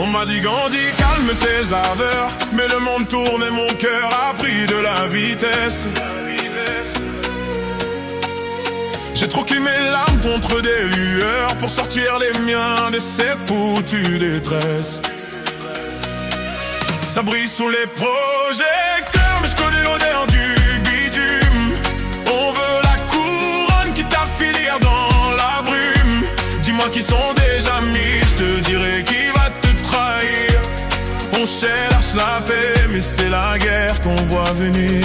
On m'a dit Gandhi, calme tes ardeurs, mais le monde tourne et mon cœur a pris de la vitesse. J'ai troqué mes larmes contre des lueurs pour sortir les miens de cette foutue détresse. Ça brille sous les projecteurs, mais je connais l'odeur du bitume. On veut la couronne qui t'a fait finir dans la brume. Dis-moi qui sont des amis, je te dirai qui va te trahir. On cherche la paix, mais c'est la guerre qu'on voit venir.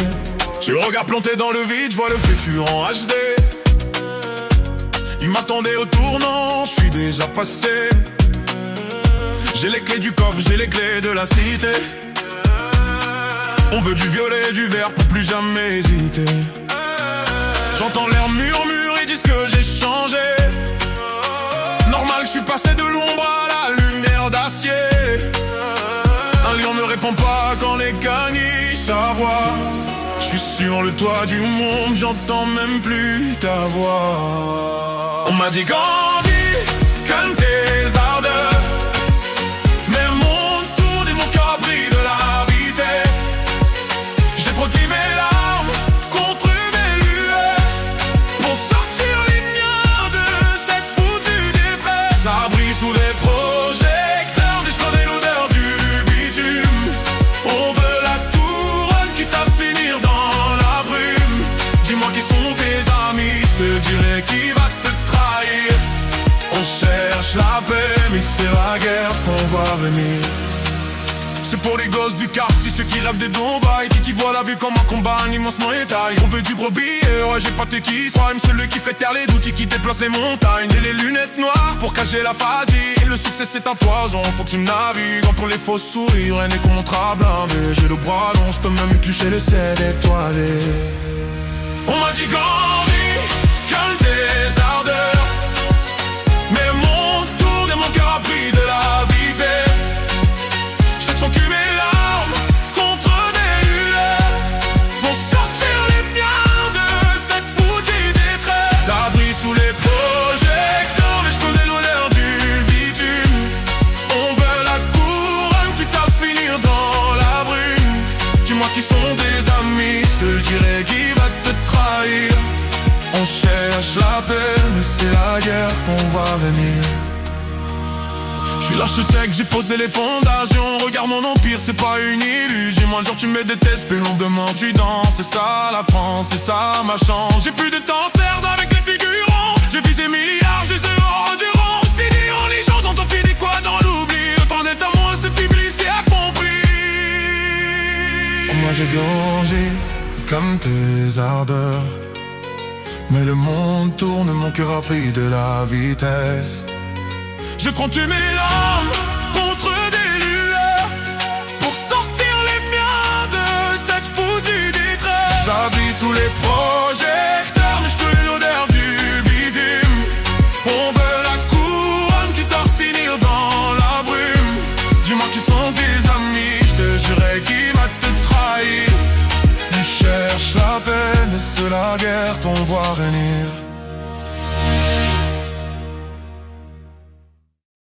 J'ai le regard planté dans le vide, je vois le futur en HD. Il m'attendait au tournant, je suis déjà passé. J'ai les clés du coffre, j'ai les clés de la cité. On veut du violet, du vert pour plus jamais hésiter. J'entends l'air murmure, ils disent que j'ai changé. Normal que je suis passé de l'ombre à la lumière d'acier. Un lion ne répond pas quand les caniches s'aboient. Je suis sur le toit du monde, j'entends même plus ta voix. On m'a dit Gandhi, calme tes ardeurs, mais mon tour et mon cœur a pris de la vitesse. J'ai protégé mes larmes contre mes lueurs pour sortir les miens de cette foutue détresse. Ça brille sous des projecteurs, mais je connais l'odeur du bitume. On veut la couronne qui t'a fait finir dans la brume. Dis-moi qui sont tes amis, je te dirai qui va te trahir. On cherche la paix, mais c'est la guerre qu'on voit venir. C'est pour les gosses du quartier, ceux qui rêvent des Dubaï, qui voient la vie comme un combat, un immense taille. On veut du gros billet, ouais, j'ai pas tes qui soit même celui qui fait taire les doutes et qui déplace les montagnes. Et les lunettes noires pour cacher la fatigue. Le succès c'est un poison, faut que tu navigues. Pour les faux sourires, rien n'est contrat blindé. J'ai le bras long, je peux même toucher le ciel étoilé. On m'a dit Gandhi, calme tes ardeurs, mais mon tour et mon cœur a pris de la vitesse. J'ai tranquille mes larmes contre des lueurs pour sortir les miens de cette foutue détresse. Ça brille sous les projecteurs, mais je connais l'odeur du bitume. On veut la couronne qui t'a fait finir dans la brume. Dis-moi qui sont tes amis, je te dirai qui va te trahir. On cherche la paix, mais c'est la guerre qu'on voit venir. Je suis l'architecte, j'ai posé les fondations. Regarde mon empire, c'est pas une illusion. Moi un jour tu me détestes, puis demain tu danses. C'est ça la France, c'est ça ma chance. J'ai plus de temps à perdre avec les figurants. J'ai visé milliards, j'ai zéro du rang. C'est dit en légende, on t'en fait des quoi dans l'oubli. Autant d'être à moi, c'est public, c'est accompli. Moi j'ai gorgé comme tes ardeurs, mais le monde tourne, mon cœur a pris de la vitesse. Je compte mes larmes contre des lueurs pour sortir les miens de cette foutue détresse. Ça brille sous les projecteurs, mais je connais l'odeur du bitume. On veut la couronne qui t'a fait finir dans la brume. Dis-moi qui sont tes amis, je te jurerai qui va te trahir. Ils cherchent la paix, mais c'est la guerre qu'on voit venir.